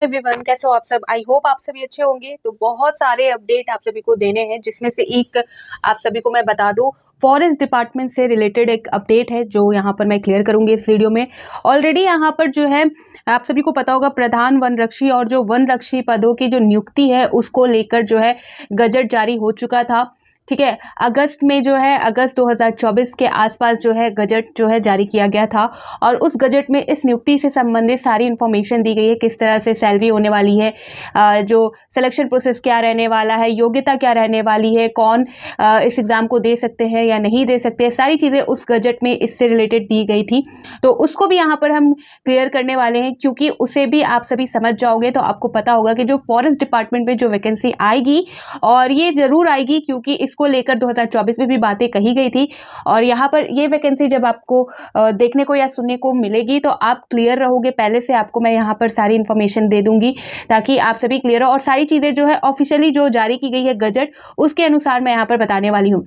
Everyone, कैसे हो आप सब। आई होप आप सभी अच्छे होंगे। तो बहुत सारे अपडेट आप सभी को देने हैं, जिसमें से एक आप सभी को मैं बता दूं, फॉरेस्ट डिपार्टमेंट से रिलेटेड एक अपडेट है जो यहाँ पर मैं क्लियर करूंगी इस वीडियो में। ऑलरेडी यहाँ पर जो है आप सभी को पता होगा, प्रधान वनरक्षी और जो वनरक्षी पदों की जो नियुक्ति है उसको लेकर जो है गजट जारी हो चुका था। ठीक है, अगस्त में जो है अगस्त 2024 के आसपास जो है गजट जो है जारी किया गया था और उस गजट में इस नियुक्ति से संबंधित सारी इन्फॉर्मेशन दी गई है, किस तरह से सैलरी होने वाली है, जो सिलेक्शन प्रोसेस क्या रहने वाला है, योग्यता क्या रहने वाली है, कौन इस एग्ज़ाम को दे सकते हैं या नहीं दे सकते, सारी चीज़ें उस गजट में इससे रिलेटेड दी गई थी। तो उसको भी यहाँ पर हम क्लियर करने वाले हैं, क्योंकि उसे भी आप सभी समझ जाओगे तो आपको पता होगा कि जो फॉरेस्ट डिपार्टमेंट में जो वैकेंसी आएगी, और ये ज़रूर आएगी क्योंकि इसको लेकर 2024 में भी बातें कही गई थी। और यहाँ पर ये वैकेंसी जब आपको देखने को या सुनने को मिलेगी तो आप क्लियर रहोगे। पहले से आपको मैं यहाँ पर सारी इन्फॉर्मेशन दे दूंगी ताकि आप सभी क्लियर हो, और सारी चीज़ें जो है ऑफिशियली जो जारी की गई है गजट, उसके अनुसार मैं यहाँ पर बताने वाली हूँ।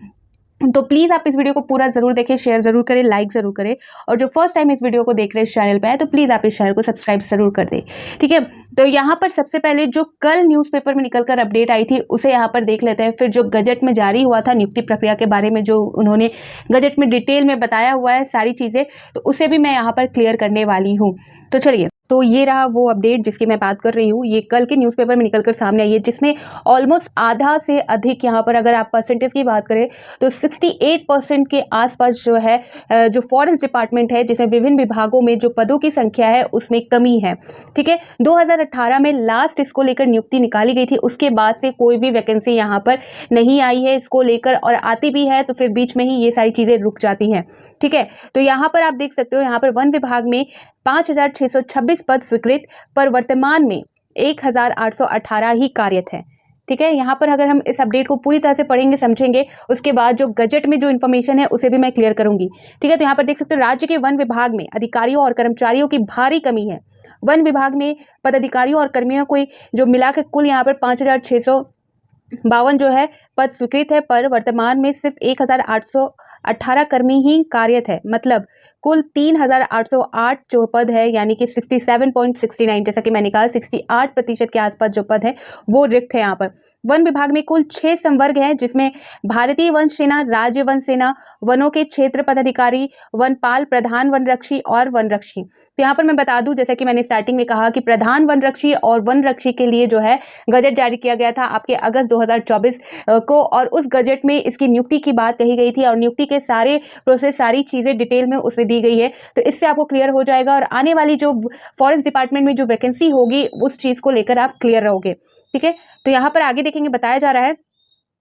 तो प्लीज़ आप इस वीडियो को पूरा ज़रूर देखें, शेयर ज़रूर करें, लाइक ज़रूर करें, और जो फर्स्ट टाइम इस वीडियो को देख रहे हैं इस चैनल पे है तो प्लीज़ आप इस चैनल को सब्सक्राइब ज़रूर कर दें। ठीक है, तो यहाँ पर सबसे पहले जो कल न्यूज़पेपर में निकलकर अपडेट आई थी उसे यहाँ पर देख लेते हैं। फिर जो गजट में जारी हुआ था नियुक्ति प्रक्रिया के बारे में, जो उन्होंने गजट में डिटेल में बताया हुआ है सारी चीज़ें, तो उसे भी मैं यहाँ पर क्लियर करने वाली हूँ। तो चलिए, तो ये रहा वो अपडेट जिसकी मैं बात कर रही हूँ। ये कल के न्यूज़पेपर में निकलकर सामने आई है, जिसमें ऑलमोस्ट आधा से अधिक, यहाँ पर अगर आप परसेंटेज की बात करें तो 68% के आसपास जो है जो फॉरेस्ट डिपार्टमेंट है, जिसमें विभिन्न विभागों में जो पदों की संख्या है उसमें कमी है। ठीक है, 2018 में लास्ट इसको लेकर नियुक्ति निकाली गई थी, उसके बाद से कोई भी वैकेंसी यहाँ पर नहीं आई है इसको लेकर, और आती भी है तो फिर बीच में ही ये सारी चीज़ें रुक जाती हैं। ठीक है, तो यहाँ पर आप देख सकते हो, यहाँ पर वन विभाग में 5,626 पद स्वीकृत, पर वर्तमान में 1,818 ही कार्यरत है। ठीक है, यहाँ पर अगर हम इस अपडेट को पूरी तरह से पढ़ेंगे समझेंगे, उसके बाद जो गजट में जो इन्फॉर्मेशन है उसे भी मैं क्लियर करूंगी। ठीक है, तो यहाँ पर देख सकते हो, राज्य के वन विभाग में अधिकारियों और कर्मचारियों की भारी कमी है। वन विभाग में पदाधिकारियों और कर्मियों को जो मिलाकर कुल यहाँ पर 5,652 जो है पद स्वीकृत है, पर वर्तमान में सिर्फ 1,818 कर्मी ही कार्यरत है। मतलब कुल 3,808 जो पद है, यानी कि 67.69, जैसा कि मैंने कहा 68% के आसपास जो पद है वो रिक्त है। यहाँ पर वन विभाग में कुल 6 संवर्ग हैं, जिसमें भारतीय वन सेना, राज्य वन सेना, वनों के क्षेत्र पदाधिकारी, वनपाल, प्रधान वनरक्षी और वनरक्षी। तो यहाँ पर मैं बता दूं, जैसा कि मैंने स्टार्टिंग में कहा कि प्रधान वनरक्षी और वनरक्षी के लिए जो है गजट जारी किया गया था आपके अगस्त 2024 को, और उस गजट में इसकी नियुक्ति की बात कही गई थी और नियुक्ति के सारे प्रोसेस, सारी चीज़ें डिटेल में उसमें दी गई है। तो इससे आपको क्लियर हो जाएगा, और आने वाली जो फॉरेस्ट डिपार्टमेंट में जो वैकेंसी होगी उस चीज़ को लेकर आप क्लियर रहोगे। ठीक है, तो यहाँ पर आगे देखेंगे, बताया जा रहा है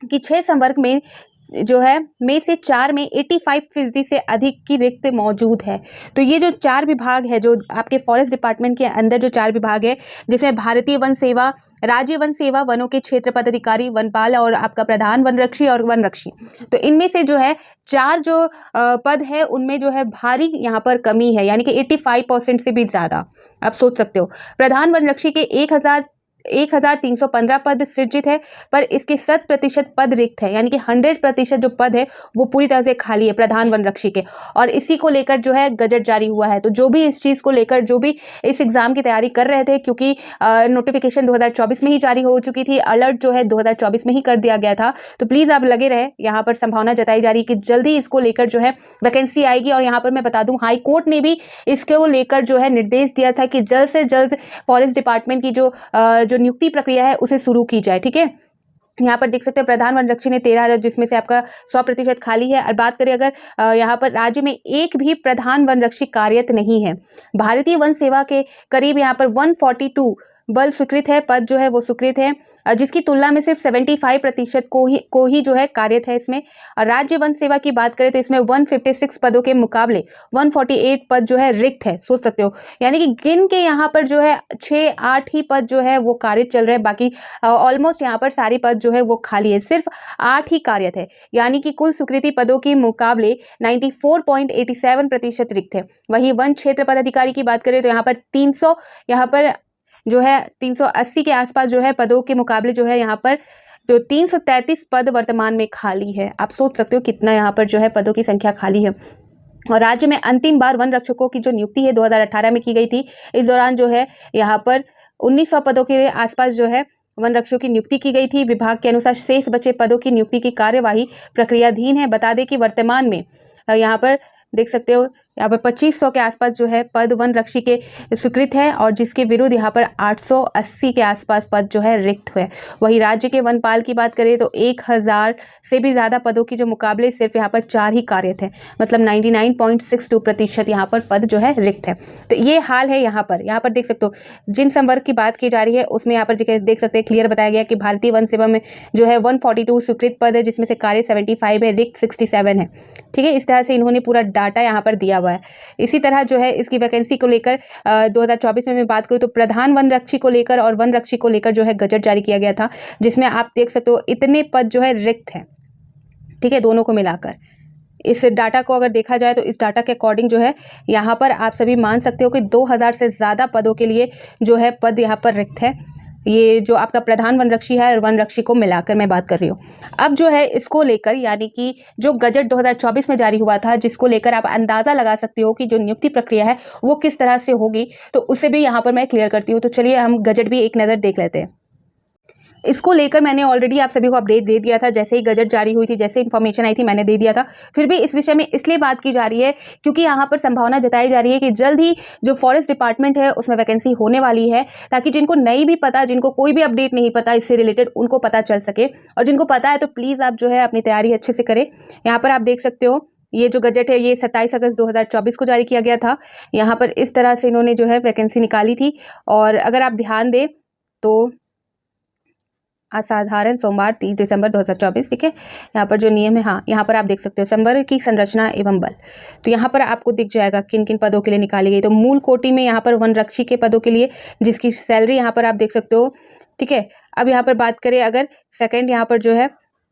कि 6 संवर्ग में जो है में से 4 में 85% से अधिक की रिक्त मौजूद है। तो ये जो 4 विभाग है, जो आपके फॉरेस्ट डिपार्टमेंट के अंदर जो 4 विभाग है, जिसमें भारतीय वन सेवा, राज्य वन सेवा, वनों के क्षेत्र पदाधिकारी, वनपाल और आपका प्रधान वनरक्षी और वनरक्षी, तो इनमें से जो है 4 जो पद है उनमें जो है भारी यहाँ पर कमी है, यानी कि 85% से भी ज़्यादा। आप सोच सकते हो, प्रधान वनरक्षी के 1,315 पद सृजित है, पर इसके 100% पद रिक्त है, यानी कि 100% जो पद है वो पूरी तरह से खाली है प्रधान वनरक्षी के, और इसी को लेकर जो है गजट जारी हुआ है। तो जो भी इस चीज़ को लेकर, जो भी इस एग्ज़ाम की तैयारी कर रहे थे, क्योंकि नोटिफिकेशन 2024 में ही जारी हो चुकी थी, अलर्ट जो है 2024 में ही कर दिया गया था, तो प्लीज़ आप लगे रहे। यहाँ पर संभावना जताई जा रही है कि जल्दी इसको लेकर जो है वैकेंसी आएगी। और यहाँ पर मैं बता दूँ, हाई कोर्ट ने भी इसको लेकर जो है निर्देश दिया था कि जल्द से जल्द फॉरेस्ट डिपार्टमेंट की जो नियुक्ति प्रक्रिया है उसे शुरू की जाए। ठीक है, यहाँ पर देख सकते हैं प्रधान वनरक्षी ने 13,000, जिसमें से आपका 100% खाली है। और बात करें अगर यहाँ पर राज्य में एक भी प्रधान वनरक्षी कार्यरत नहीं है। भारतीय वन सेवा के करीब यहाँ पर 142 बल स्वीकृत है, पद जो है वो स्वीकृत है, जिसकी तुलना में सिर्फ 75% को ही जो है कार्यरत है इसमें। और राज्य वन सेवा की बात करें तो इसमें 156 पदों के मुकाबले 148 पद जो है रिक्त है। सोच सकते हो, यानी कि गिन के यहाँ पर जो है 6-8 ही पद जो है वो कार्यरत चल रहे हैं, बाकी ऑलमोस्ट यहाँ पर सारी पद जो है वो खाली है, सिर्फ 8 ही कार्यरत है, यानी कि कुल स्वीकृति पदों के मुकाबले 94.87% रिक्त है। वहीं वन क्षेत्र पदाधिकारी की बात करें तो यहाँ पर 300 यहाँ पर जो है 380 के आसपास जो है पदों के मुकाबले जो है यहाँ पर जो 333 पद वर्तमान में खाली है। आप सोच सकते हो कितना यहाँ पर जो है पदों की संख्या खाली है। और राज्य में अंतिम बार वन रक्षकों की जो नियुक्ति है 2018 में की गई थी। इस दौरान जो है यहाँ पर 1900 पदों के आसपास जो है वन रक्षकों की नियुक्ति की गई थी। विभाग के अनुसार शेष बचे पदों की नियुक्ति की कार्यवाही प्रक्रियाधीन है। बता दें कि वर्तमान में यहाँ पर देख सकते हो यहाँ पर 2500 के आसपास जो है पद वन रक्षी के स्वीकृत है और जिसके विरुद्ध यहाँ पर 880 के आसपास पद जो है रिक्त हुए। वहीं राज्य के वनपाल की बात करें तो 1000 से भी ज़्यादा पदों की जो मुकाबले सिर्फ यहाँ पर 4 ही कार्यरत है, मतलब 99.62% यहाँ पर पद जो है रिक्त है। तो ये हाल है। यहाँ पर देख सकते हो जिन संवर्ग की बात की जा रही है उसमें यहाँ पर देख सकते हैं क्लियर बताया गया कि भारतीय वन सेवा में जो है 142 स्वीकृत पद है, जिसमें से कार्य 75 है, रिक्त 67 है। ठीक है, इस तरह से इन्होंने पूरा डाटा यहाँ पर दिया हुआ है। इसी तरह जो है इसकी वैकेंसी को लेकर 2024 में मैं बात करूँ तो प्रधान वन रक्षी को लेकर और वन रक्षी को लेकर जो है गजट जारी किया गया था, जिसमें आप देख सकते हो इतने पद जो है रिक्त हैं। ठीक है, दोनों को मिलाकर इस डाटा को अगर देखा जाए तो इस डाटा के अकॉर्डिंग जो है यहाँ पर आप सभी मान सकते हो कि 2000 से ज़्यादा पदों के लिए जो है पद यहाँ पर रिक्त है। ये जो आपका प्रधान वन रक्षी है और वन रक्षी को मिलाकर मैं बात कर रही हूँ। अब जो है इसको लेकर यानी कि जो गजट 2024 में जारी हुआ था, जिसको लेकर आप अंदाज़ा लगा सकते हो कि जो नियुक्ति प्रक्रिया है वो किस तरह से होगी, तो उसे भी यहाँ पर मैं क्लियर करती हूँ। तो चलिए हम गजट भी एक नज़र देख लेते हैं। इसको लेकर मैंने ऑलरेडी आप सभी को अपडेट दे दिया था, जैसे ही गजट जारी हुई थी, जैसे इन्फॉर्मेशन आई थी मैंने दे दिया था। फिर भी इस विषय में इसलिए बात की जा रही है क्योंकि यहाँ पर संभावना जताई जा रही है कि जल्द ही जो फॉरेस्ट डिपार्टमेंट है उसमें वैकेंसी होने वाली है, ताकि जिनको नहीं भी पता, जिनको कोई भी अपडेट नहीं पता इससे रिलेटेड, उनको पता चल सके। और जिनको पता है तो प्लीज़ आप जो है अपनी तैयारी अच्छे से करें। यहाँ पर आप देख सकते हो ये जो गजट है ये 27 अगस्त 2024 को जारी किया गया था। यहाँ पर इस तरह से इन्होंने जो है वैकेंसी निकाली थी। और अगर आप ध्यान दें तो असाधारण सोमवार 30 दिसंबर 2024। ठीक है, यहाँ पर जो नियम है, हाँ यहाँ पर आप देख सकते हो संवर्ग की संरचना एवं बल। तो यहाँ पर आपको दिख जाएगा किन किन पदों के लिए निकाली गई। तो मूल कोटि में यहाँ पर वन रक्षी के पदों के लिए जिसकी सैलरी यहाँ पर आप देख सकते हो। ठीक है, अब यहाँ पर बात करें अगर सेकेंड यहाँ पर जो है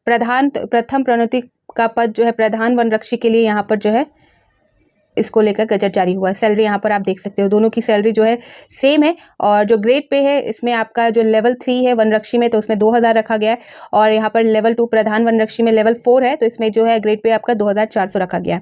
प्रथम प्रोन्नति का पद जो है प्रधान वन रक्षी के लिए यहाँ पर जो है इसको लेकर गजट जारी हुआ है। सैलरी यहाँ पर आप देख सकते हो दोनों की सैलरी जो है सेम है। और जो ग्रेड पे है इसमें आपका जो लेवल 3 है वन रक्षी में तो उसमें 2000 रखा गया है, और यहाँ पर लेवल 2 प्रधान वन रक्षी में लेवल 4 है तो इसमें जो है ग्रेड पे आपका 2400 रखा गया है।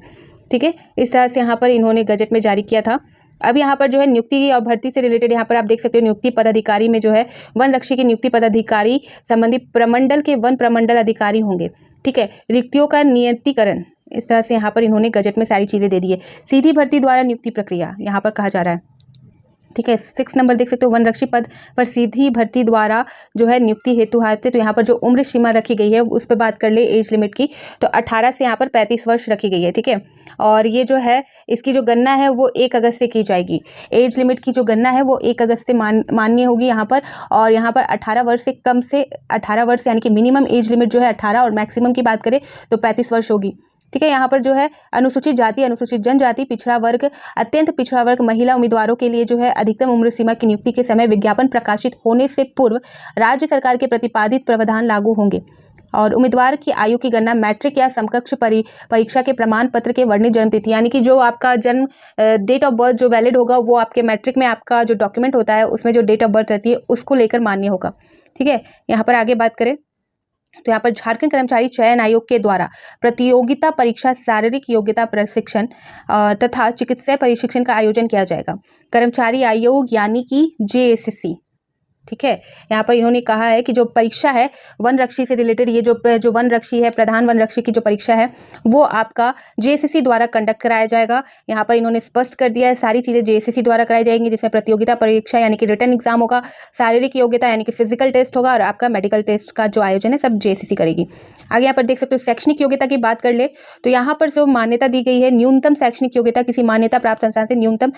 ठीक है, इस तरह से यहाँ पर इन्होंने गजट में जारी किया था। अब यहाँ पर जो है नियुक्ति और भर्ती से रिलेटेड यहाँ पर आप देख सकते हो नियुक्ति पदाधिकारी में जो है वन रक्षी के नियुक्ति पदाधिकारी संबंधी प्रमंडल के वन प्रमंडल अधिकारी होंगे। ठीक है, रिक्तियों का नियंत्रीकरण, इस तरह से यहाँ पर इन्होंने गजट में सारी चीज़ें दे दी है। सीधी भर्ती द्वारा नियुक्ति प्रक्रिया यहाँ पर कहा जा रहा है। ठीक है, 6 नंबर देख सकते हो वन रक्षी पद पर सीधी भर्ती द्वारा जो है नियुक्ति हेतु आते, तो यहाँ पर जो उम्र सीमा रखी गई है उस पर बात कर ले एज लिमिट की, तो 18 से यहाँ पर 35 वर्ष रखी गई है। ठीक है, और ये जो है इसकी जो गणना है वो 1 अगस्त से की जाएगी। एज लिमिट की जो गणना है वो 1 अगस्त से मान्य होगी यहाँ पर। और यहाँ पर 18 वर्ष से कम से 18 वर्ष यानी कि मिनिमम एज लिमिट जो है 18 और मैक्सिमम की बात करें तो 35 वर्ष होगी। ठीक है, यहाँ पर जो है अनुसूचित जाति, अनुसूचित जनजाति, पिछड़ा वर्ग, अत्यंत पिछड़ा वर्ग, महिला उम्मीदवारों के लिए जो है अधिकतम उम्र सीमा की नियुक्ति के समय विज्ञापन प्रकाशित होने से पूर्व राज्य सरकार के प्रतिपादित प्रावधान लागू होंगे। और उम्मीदवार की आयु की गणना मैट्रिक या समकक्ष परीक्षा के प्रमाण पत्र के वर्णित जन्म तिथि, यानी कि जो आपका जन्म डेट ऑफ बर्थ जो वैलिड होगा वो आपके मैट्रिक में आपका जो डॉक्यूमेंट होता है उसमें जो डेट ऑफ बर्थ रहती है उसको लेकर मान्य होगा। ठीक है, यहाँ पर आगे बात करें तो यहाँ पर झारखंड कर्मचारी चयन आयोग के द्वारा प्रतियोगिता परीक्षा, शारीरिक योग्यता प्रशिक्षण तथा चिकित्सा प्रशिक्षण का आयोजन किया जाएगा। कर्मचारी आयोग यानी कि JSSC। ठीक है, यहाँ पर इन्होंने कहा है कि जो परीक्षा है वन रक्षी से रिलेटेड, ये जो वन रक्षी है प्रधान वन रक्षी की जो परीक्षा है वो आपका JSSC द्वारा कंडक्ट कराया जाएगा। यहाँ पर इन्होंने स्पष्ट कर दिया है सारी चीज़ें JSSC द्वारा कराई जाएंगी, जिसमें प्रतियोगिता परीक्षा यानी कि रिटन एग्जाम होगा, शारीरिक योग्यता यानी कि फिजिकल टेस्ट होगा, और आपका मेडिकल टेस्ट का जो आयोजन है सब JSSC करेगी। आगे यहाँ पर देख सकते हो शैक्षणिक योग्यता की बात कर ले तो यहाँ पर जो मान्यता दी गई है, न्यूनतम शैक्षणिक योग्यता किसी मान्यता प्राप्त संस्थान से न्यूनतम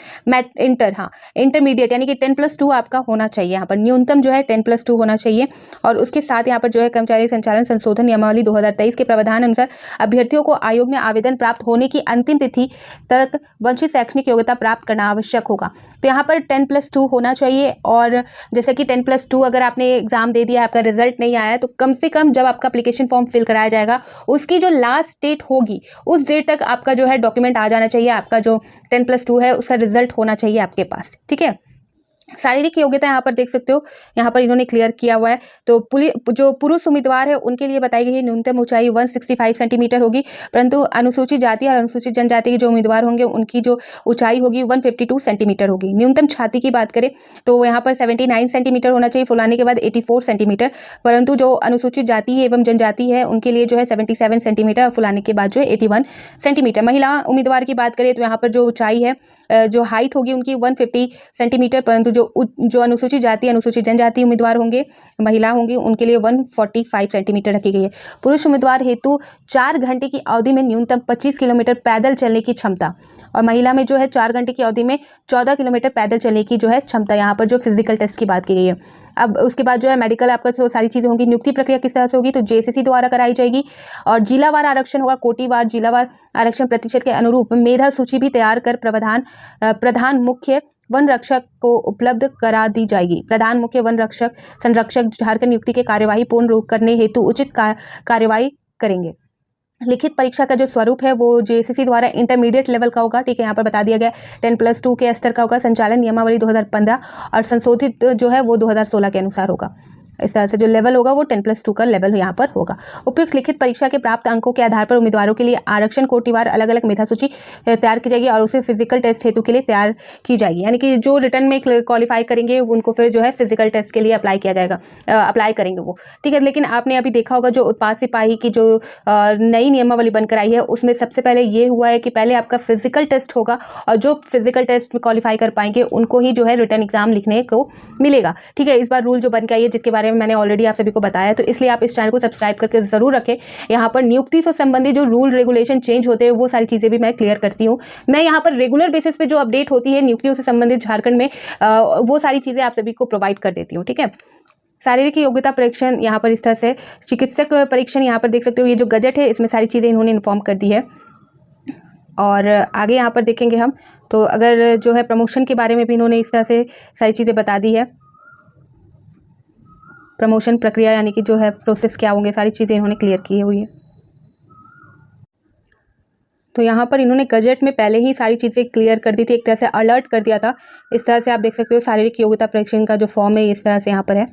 इंटरमीडिएट यानी कि 10+2 आपका होना चाहिए। यहाँ पर न्यूनतम जो है 10+2 होना चाहिए। और उसके साथ यहाँ पर जो है कर्मचारी संचालन संशोधन नियमावली 2023 के प्रावधान अनुसार अभ्यर्थियों को आयोग में आवेदन प्राप्त होने की अंतिम तिथि तक वंचित शैक्षणिक योग्यता प्राप्त करना आवश्यक होगा। तो यहाँ पर 10+2 होना चाहिए। और जैसे कि 10+2 अगर आपने एग्जाम दे दिया, आपका रिजल्ट नहीं आया, तो कम से कम जब आपका एप्लीकेशन फॉर्म फिल कराया जाएगा उसकी जो लास्ट डेट होगी उस डेट तक आपका जो है डॉक्यूमेंट आ जाना चाहिए, आपका जो 10+2 है उसका रिजल्ट होना चाहिए आपके पास। ठीक है, शारीरिक योग्यता यहाँ पर देख सकते हो, यहाँ पर इन्होंने क्लियर किया हुआ है। तो जो पुरुष उम्मीदवार है उनके लिए बताई गई है न्यूनतम ऊंचाई 165 सेंटीमीटर होगी, परंतु अनुसूचित जाति और अनुसूचित जनजाति के जो उम्मीदवार होंगे उनकी जो ऊंचाई होगी 152 सेंटीमीटर होगी। न्यूनतम छाती की बात करें तो यहाँ पर 79 सेंटीमीटर होना चाहिए, फुलाने के बाद 84 सेंटीमीटर, परंतु जो अनुसूचित जाति एवं जनजाति है उनके लिए जो है 77 सेंटीमीटर और फुलाने के बाद जो है 81 सेंटीमीटर। महिला उम्मीदवार की बात करें तो यहाँ पर जो ऊंचाई है, जो हाइट होगी उनकी 150 सेंटीमीटर, परंतु जो अनुसूचित जाति अनुसूचित जनजाति उम्मीदवार होंगे, महिला होंगी, उनके लिए 145 सेंटीमीटर रखी गई है। पुरुष उम्मीदवार हेतु 4 घंटे की अवधि में न्यूनतम 25 किलोमीटर पैदल चलने की क्षमता, और महिला में जो है 4 घंटे की अवधि में 14 किलोमीटर पैदल चलने की जो है क्षमता, यहाँ पर जो फिजिकल टेस्ट की बात की गई है। अब उसके बाद जो है मेडिकल आपका जो सारी चीज़ें होंगी। नियुक्ति प्रक्रिया किस तरह से होगी तो जेसीसी द्वारा कराई जाएगी, और जिलावार आरक्षण होगा, कोटिवार जिलावार आरक्षण प्रतिशत के अनुरूप मेधा सूची भी तैयार कर प्रधान मुख्य वन रक्षक को उपलब्ध करा दी जाएगी। प्रधान मुख्य वन रक्षक संरक्षक झारखंड नियुक्ति के कार्यवाही पूर्ण रूप करने हेतु उचित कार्यवाही करेंगे। लिखित परीक्षा का जो स्वरूप है वो जेसीसी द्वारा इंटरमीडिएट लेवल का होगा, ठीक है, यहाँ पर बता दिया गया 10+2 के स्तर का होगा। संचालन नियमावली 2015 और संशोधित जो है वो 2016 के अनुसार होगा। इस तरह से जो लेवल होगा वो 10+2 का लेवल यहाँ पर होगा। उपयुक्त लिखित परीक्षा के प्राप्त अंकों के आधार पर उम्मीदवारों के लिए आरक्षण कोटिवार अलग अलग मेधा सूची तैयार की जाएगी और उसे फिजिकल टेस्ट हेतु के लिए तैयार की जाएगी। यानी कि जो रिटर्न में क्वालिफाई करेंगे उनको फिर जो है फिजिकल टेस्ट के लिए अप्लाई किया जाएगा, अप्लाई करेंगे वो, ठीक है। लेकिन आपने अभी देखा होगा जो उत्पाद सिपाही की जो नई नियमावली बनकर आई है उसमें सबसे पहले ये हुआ है कि पहले आपका फिजिकल टेस्ट होगा और जो फिजिकल टेस्ट में क्वालिफाई कर पाएंगे उनको ही जो है रिटर्न एग्जाम लिखने को मिलेगा, ठीक है। इस बार रूल जो बन के आई है जिसके बारे में मैंने ऑलरेडी आप सभी को बताया, तो इसलिए आप इस चैनल को सब्सक्राइब करके जरूर रखें। यहाँ पर नियुक्ति से संबंधित जो रूल रेगुलेशन चेंज होते हैं वो सारी चीजें भी मैं क्लियर करती हूँ। मैं यहाँ पर रेगुलर बेसिस पे जो अपडेट होती है नियुक्तियों से संबंधित झारखंड में वो सारी चीजें आप सभी को प्रोवाइड कर देती हूँ, ठीक है। शारीरिक योग्यता परीक्षण यहाँ पर इस तरह से, चिकित्सक परीक्षण यहाँ पर देख सकते हो, ये जो गजट है इसमें सारी चीजें इन्होंने इन्फॉर्म कर दी है। और आगे यहाँ पर देखेंगे हम तो अगर जो है प्रमोशन के बारे में भी इन्होंने इस तरह से सारी चीज़ें बता दी है। प्रमोशन प्रक्रिया यानी कि जो है प्रोसेस क्या होंगे, सारी चीज़ें इन्होंने क्लियर की हुई है। तो यहाँ पर इन्होंने गजट में पहले ही सारी चीज़ें क्लियर कर दी थी, एक तरह से अलर्ट कर दिया था। इस तरह से आप देख सकते हो शारीरिक योग्यता परीक्षण का जो फॉर्म है इस तरह से यहाँ पर है,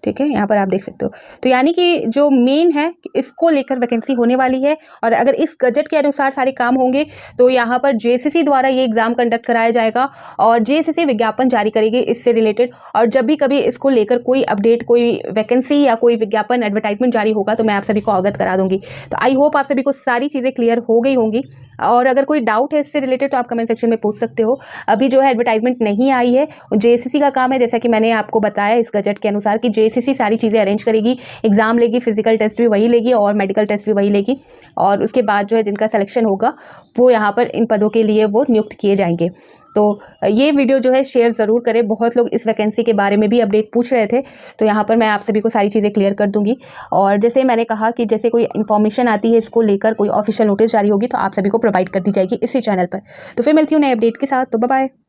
ठीक है, यहाँ पर आप देख सकते हो। तो यानी कि जो मेन है इसको लेकर वैकेंसी होने वाली है, और अगर इस गजट के अनुसार सारे काम होंगे तो यहाँ पर जेसीसी द्वारा ये एग्जाम कंडक्ट कराया जाएगा और जेसीसी विज्ञापन जारी करेगी इससे रिलेटेड। और जब भी कभी इसको लेकर कोई अपडेट, कोई वैकेंसी या कोई विज्ञापन एडवर्टाइजमेंट जारी होगा तो मैं आप सभी को अवगत करा दूंगी। तो आई होप आप सभी को सारी चीज़ें क्लियर हो गई होंगी, और अगर कोई डाउट है इससे रिलेटेड तो आप कमेंट सेक्शन में पूछ सकते हो। अभी जो है एडवर्टाइजमेंट नहीं आई है, जेसीसी का काम है, जैसा कि मैंने आपको बताया इस गजट के अनुसार कि जेसीसी सारी चीज़ें अरेंज करेगी, एग्जाम लेगी, फिजिकल टेस्ट भी वही लेगी और मेडिकल टेस्ट भी वही लेगी, और उसके बाद जो है जिनका सिलेक्शन होगा वो यहाँ पर इन पदों के लिए वो नियुक्त किए जाएंगे। तो ये वीडियो जो है शेयर ज़रूर करें, बहुत लोग इस वैकेंसी के बारे में भी अपडेट पूछ रहे थे, तो यहाँ पर मैं आप सभी को सारी चीज़ें क्लियर कर दूंगी। और जैसे मैंने कहा कि जैसे कोई इन्फॉर्मेशन आती है इसको लेकर, कोई ऑफिशियल नोटिस जारी होगी तो आप सभी को प्रोवाइड कर दी जाएगी इसी चैनल पर। तो फिर मिलती हूँ नए अपडेट के साथ, तो बाय बाय।